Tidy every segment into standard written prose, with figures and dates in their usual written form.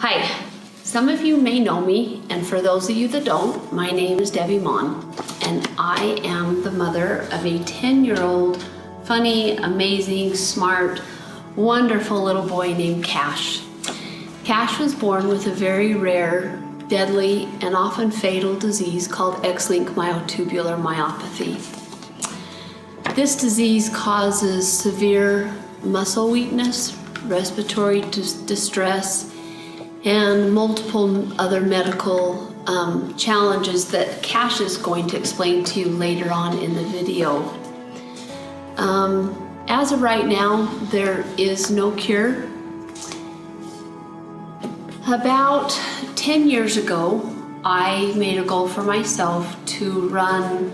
Hi, some of you may know me, and for those of you that don't, my name is Debbie Mon, and I am the mother of a 10-year-old, funny, amazing, smart, wonderful little boy named Kash. Kash was born with a very rare, deadly, and often fatal disease called X-linked myotubular myopathy. This disease causes severe muscle weakness, respiratory distress, and multiple other medical challenges that Kash is going to explain to you later on in the video. As of right now, there is no cure. About 10 years ago, I made a goal for myself to run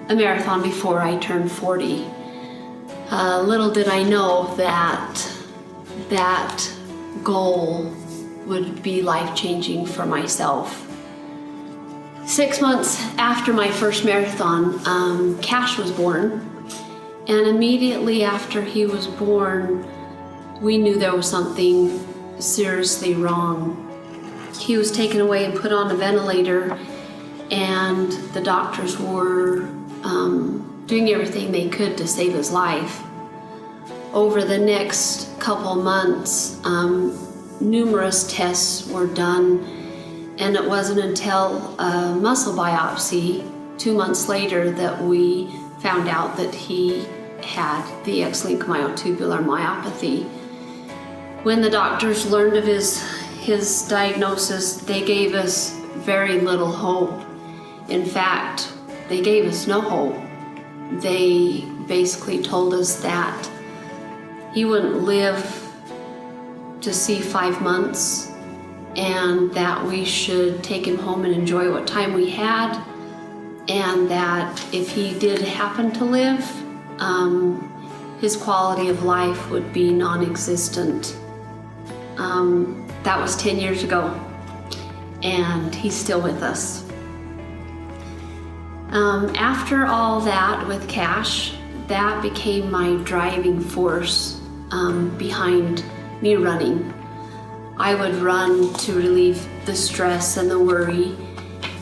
a marathon before I turned 40. Little did I know that that goal would be life-changing for myself. 6 months after my first marathon, Kash was born, and immediately after he was born, we knew there was something seriously wrong. He was taken away and put on a ventilator, and the doctors were doing everything they could to save his life. Over the next couple months, numerous tests were done, and it wasn't until a muscle biopsy 2 months later that we found out that he had the X-linked myotubular myopathy. When the doctors learned of his diagnosis, they gave us very little hope. In fact, they gave us no hope. They basically told us that he wouldn't live to see 5 months, and that we should take him home and enjoy what time we had, and that if he did happen to live, his quality of life would be non-existent. That was 10 years ago, and he's still with us. After all that with Kash, that became my driving force behind me running. I would run to relieve the stress and the worry,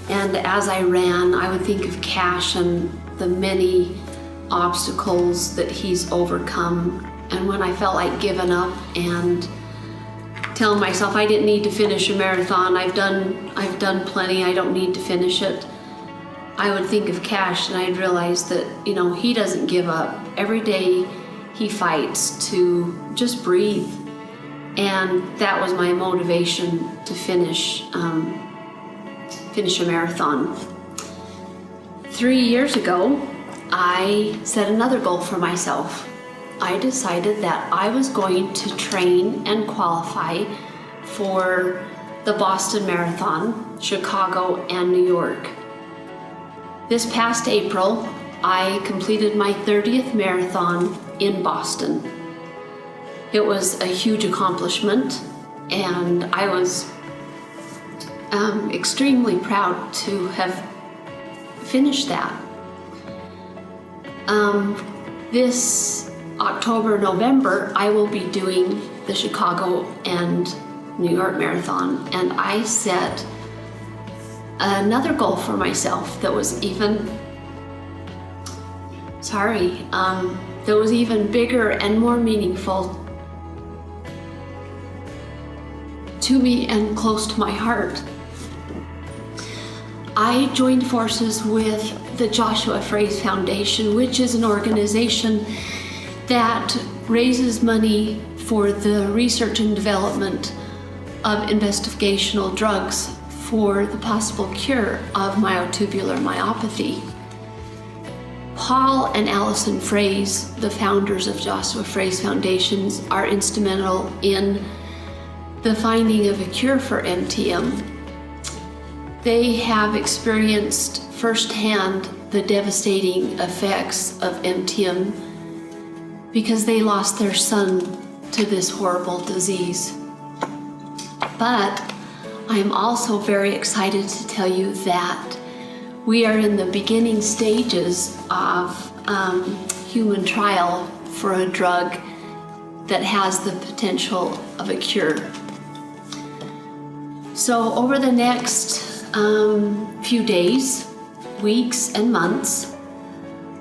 and as I ran, I would think of Kash and the many obstacles that he's overcome. And when I felt like giving up and telling myself I didn't need to finish a marathon, I've done plenty, I don't need to finish it, I would think of Kash, and I'd realize that, he doesn't give up. Every day he fights to just breathe. And that was my motivation to finish a marathon. 3 years ago, I set another goal for myself. I decided that I was going to train and qualify for the Boston Marathon, Chicago, and New York. This past April, I completed my 30th marathon in Boston. It was a huge accomplishment, and I was extremely proud to have finished that. This October, November, I will be doing the Chicago and New York Marathon, and I set another goal for myself that was even bigger and more meaningful to me and close to my heart. I joined forces with the Joshua Fraze Foundation, which is an organization that raises money for the research and development of investigational drugs for the possible cure of myotubular myopathy. Paul and Allison Fraze, the founders of Joshua Fraze Foundations, are instrumental in the finding of a cure for MTM. They have experienced firsthand the devastating effects of MTM because they lost their son to this horrible disease. But I'm also very excited to tell you that we are in the beginning stages of human trial for a drug that has the potential of a cure. So over the next few days, weeks, and months,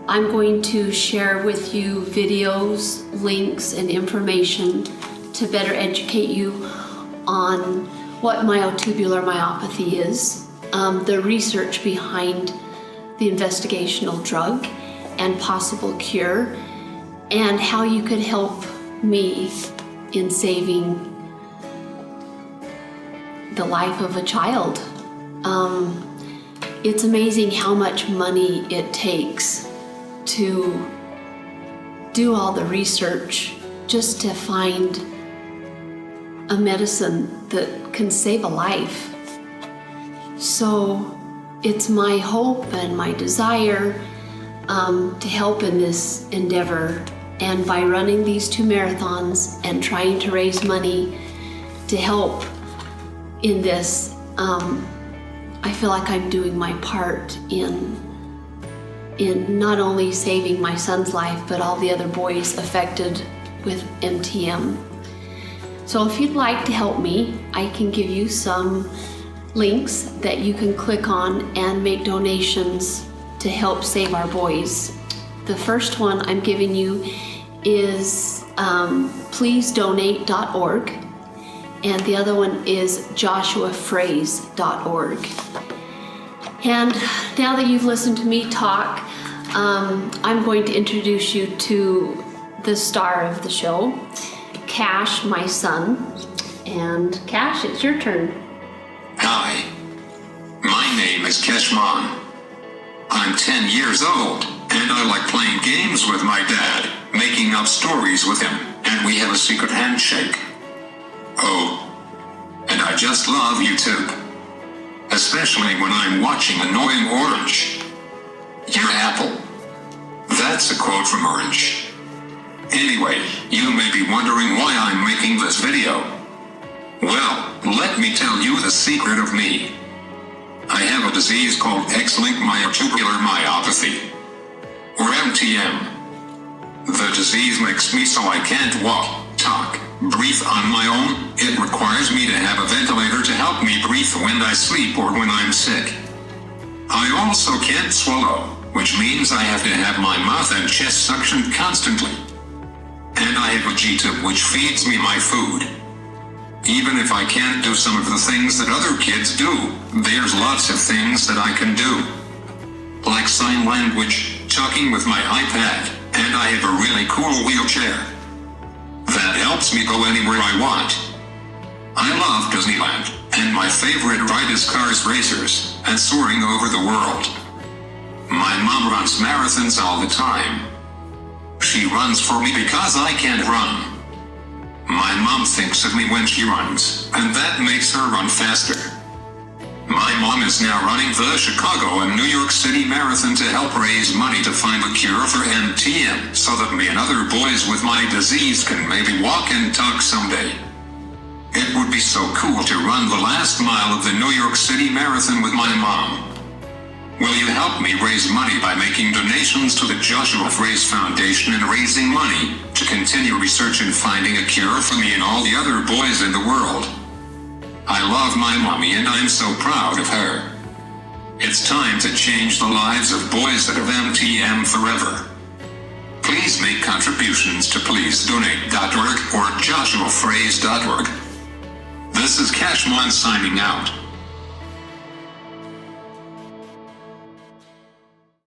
I'm going to share with you videos, links, and information to better educate you on what myotubular myopathy is, the research behind the investigational drug and possible cure, and how you could help me in saving the life of a child. It's amazing how much money it takes to do all the research just to find a medicine that can save a life. So it's my hope and my desire to help in this endeavor. And by running these 2 marathons and trying to raise money to help in this, I feel like I'm doing my part in not only saving my son's life, but all the other boys affected with MTM. So if you'd like to help me, I can give you some links that you can click on and make donations to help save our boys. The first one I'm giving you is pleasedonate.org, and the other one is joshuafraze.org. And now that you've listened to me talk, I'm going to introduce you to the star of the show, Kash, my son. And Kash, it's your turn. Hi, my name is Kashman. I'm 10 years old, and I like playing games with my dad, making up stories with him, and we have a secret handshake. Oh, and I just love YouTube. Especially when I'm watching Annoying Orange. You're Apple. That's a quote from Orange. Anyway, you may be wondering why I'm making this video. Well, let me tell you the secret of me. I have a disease called X-linked myotubular myopathy, or MTM. The disease makes me so I can't walk, talk, breathe on my own. It requires me to have a ventilator to help me breathe when I sleep or when I'm sick. I also can't swallow, which means I have to have my mouth and chest suctioned constantly. And I have a G-tube which feeds me my food. Even if I can't do some of the things that other kids do, there's lots of things that I can do. Like sign language, talking with my iPad, and I have a really cool wheelchair that helps me go anywhere I want. I love Disneyland, and my favorite ride is cars racers, and soaring over the world. My mom runs marathons all the time. She runs for me because I can't run. My mom thinks of me when she runs, and that makes her run faster. My mom is now running the Chicago and New York City Marathon to help raise money to find a cure for MTM, so that me and other boys with my disease can maybe walk and talk someday. It would be so cool to run the last mile of the New York City Marathon with my mom. Will you help me raise money by making donations to the Joshua Fraze Foundation and raising money to continue research and finding a cure for me and all the other boys in the world? I love my mommy and I'm so proud of her. It's time to change the lives of boys that have MTM forever. Please make contributions to pleasedonate.org or joshuafraze.org. This is Kashman signing out.